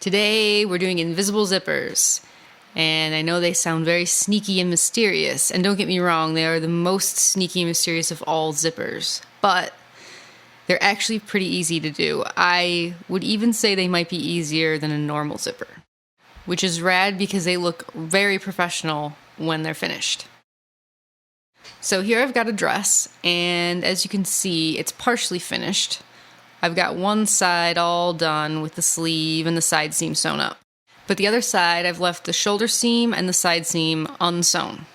Today we're doing invisible zippers, and I know they sound very sneaky and mysterious, and don't get me wrong, they are the most sneaky and mysterious of all zippers, but they're actually pretty easy to do. I would even say they might be easier than a normal zipper, which is rad because they look very professional when they're finished. So here I've got a dress, and as you can see, it's partially finished. I've got one side all done with the sleeve and the side seam sewn up. But the other side, I've left the shoulder seam and the side seam unsewn.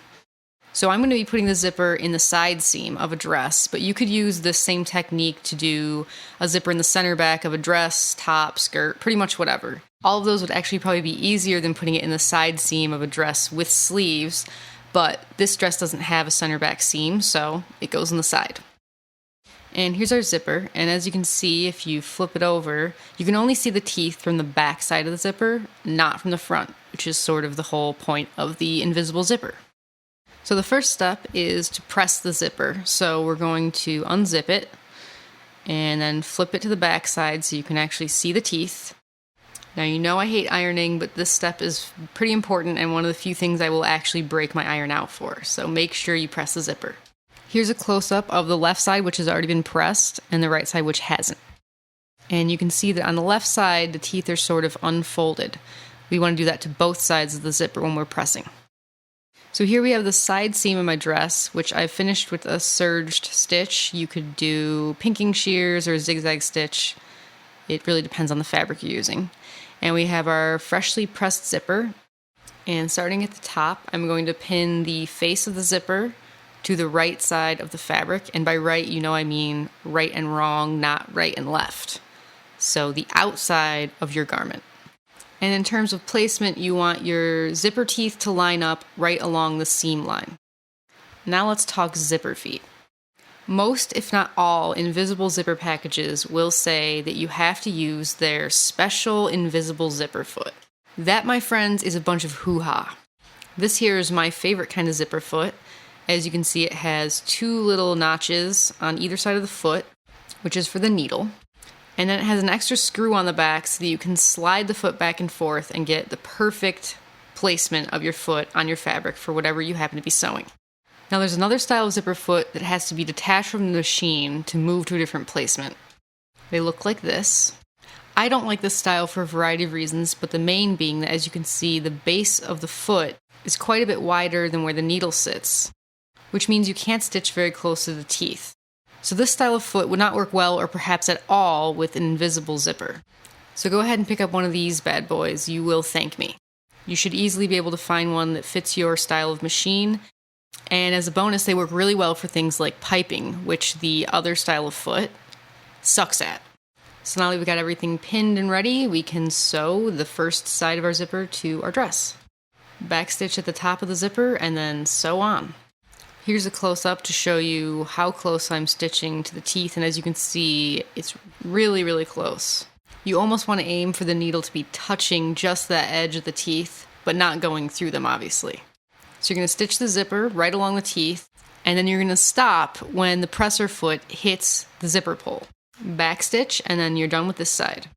So I'm going to be putting the zipper in the side seam of a dress, but you could use this same technique to do a zipper in the center back of a dress, top, skirt, pretty much whatever. All of those would actually probably be easier than putting it in the side seam of a dress with sleeves, but this dress doesn't have a center back seam, so it goes in the side. And here's our zipper, and as you can see, if you flip it over, you can only see the teeth from the back side of the zipper, not from the front, which is sort of the whole point of the invisible zipper. So the first step is to press the zipper. So we're going to unzip it, and then flip it to the back side so you can actually see the teeth. Now you know I hate ironing, but this step is pretty important and one of the few things I will actually break my iron out for, so make sure you press the zipper. Here's a close-up of the left side, which has already been pressed, and the right side, which hasn't. And you can see that on the left side, the teeth are sort of unfolded. We want to do that to both sides of the zipper when we're pressing. So here we have the side seam of my dress, which I've finished with a serged stitch. You could do pinking shears or a zigzag stitch. It really depends on the fabric you're using. And we have our freshly pressed zipper. And starting at the top, I'm going to pin the face of the zipper to the right side of the fabric, and by right, you know I mean right and wrong, not right and left. So the outside of your garment. And in terms of placement, you want your zipper teeth to line up right along the seam line. Now let's talk zipper feet. Most, if not all, invisible zipper packages will say that you have to use their special invisible zipper foot. That, my friends, is a bunch of hoo-ha. This here is my favorite kind of zipper foot. As you can see, it has two little notches on either side of the foot, which is for the needle. And then it has an extra screw on the back so that you can slide the foot back and forth and get the perfect placement of your foot on your fabric for whatever you happen to be sewing. Now there's another style of zipper foot that has to be detached from the machine to move to a different placement. They look like this. I don't like this style for a variety of reasons, but the main being that, as you can see, the base of the foot is quite a bit wider than where the needle sits, which means you can't stitch very close to the teeth. So this style of foot would not work well or perhaps at all with an invisible zipper. So go ahead and pick up one of these bad boys. You will thank me. You should easily be able to find one that fits your style of machine. And as a bonus, they work really well for things like piping, which the other style of foot sucks at. So now that we've got everything pinned and ready, we can sew the first side of our zipper to our dress. Backstitch at the top of the zipper and then sew on. Here's a close-up to show you how close I'm stitching to the teeth, and as you can see, it's really, really close. You almost want to aim for the needle to be touching just that edge of the teeth, but not going through them, obviously. So you're going to stitch the zipper right along the teeth, and then you're going to stop when the presser foot hits the zipper pull. Backstitch, and then you're done with this side.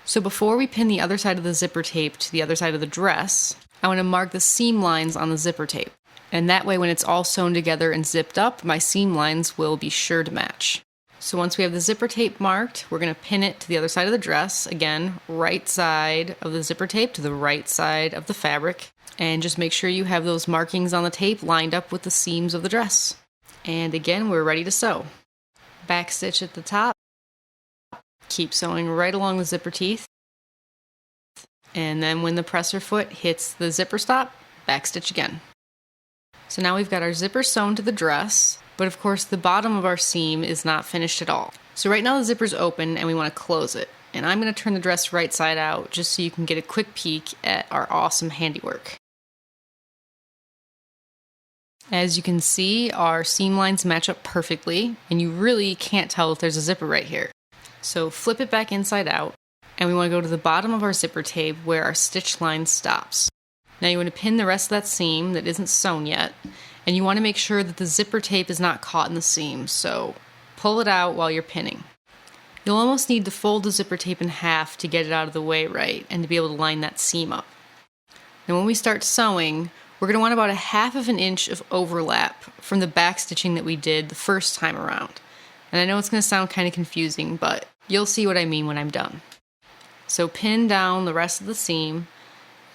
So before we pin the other side of the zipper tape to the other side of the dress, I want to mark the seam lines on the zipper tape. And that way, when it's all sewn together and zipped up, my seam lines will be sure to match. So once we have the zipper tape marked, we're going to pin it to the other side of the dress. Again, right side of the zipper tape to the right side of the fabric. And just make sure you have those markings on the tape lined up with the seams of the dress. And again, we're ready to sew. Backstitch at the top. Keep sewing right along the zipper teeth. And then when the presser foot hits the zipper stop, backstitch again. So now we've got our zipper sewn to the dress, but of course the bottom of our seam is not finished at all. So right now the zipper's open and we want to close it. And I'm going to turn the dress right side out just so you can get a quick peek at our awesome handiwork. As you can see, our seam lines match up perfectly, and you really can't tell if there's a zipper right here. So flip it back inside out, and we want to go to the bottom of our zipper tape where our stitch line stops. Now you want to pin the rest of that seam that isn't sewn yet, and you want to make sure that the zipper tape is not caught in the seam, so pull it out while you're pinning. You'll almost need to fold the zipper tape in half to get it out of the way right and to be able to line that seam up. Now when we start sewing, we're going to want about 1/2 inch of overlap from the back stitching that we did the first time around. And I know it's going to sound kind of confusing, but you'll see what I mean when I'm done. So pin down the rest of the seam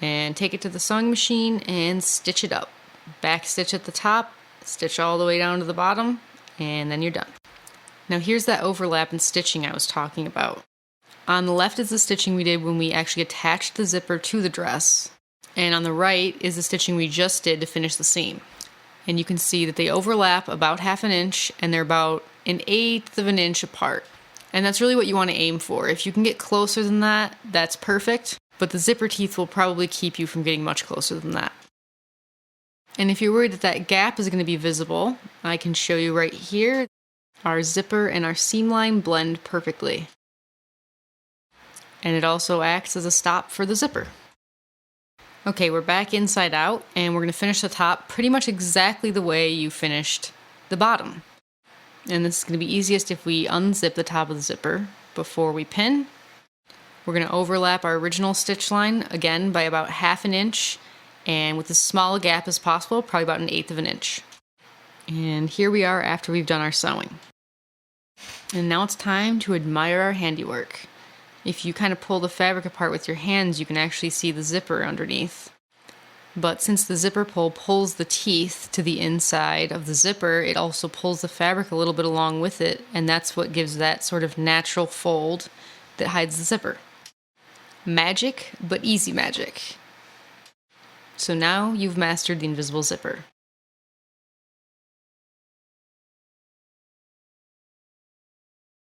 and take it to the sewing machine and stitch it up. Back stitch at the top, stitch all the way down to the bottom, and then you're done. Now here's that overlap in stitching I was talking about. On the left is the stitching we did when we actually attached the zipper to the dress, and on the right is the stitching we just did to finish the seam. And you can see that they overlap about 1/2 inch, and they're about 1/8 inch apart. And that's really what you want to aim for. If you can get closer than that, that's perfect, but the zipper teeth will probably keep you from getting much closer than that. And if you're worried that that gap is going to be visible, I can show you right here. Our zipper and our seam line blend perfectly. And it also acts as a stop for the zipper. Okay, we're back inside out, and we're going to finish the top pretty much exactly the way you finished the bottom. And this is going to be easiest if we unzip the top of the zipper before we pin. We're going to overlap our original stitch line again by about 1/2 inch, and with as small a gap as possible, probably about 1/8 inch. And here we are after we've done our sewing. And now it's time to admire our handiwork. If you kind of pull the fabric apart with your hands, you can actually see the zipper underneath. But since the zipper pull pulls the teeth to the inside of the zipper, it also pulls the fabric a little bit along with it, and that's what gives that sort of natural fold that hides the zipper. Magic, but easy magic. So now you've mastered the invisible zipper.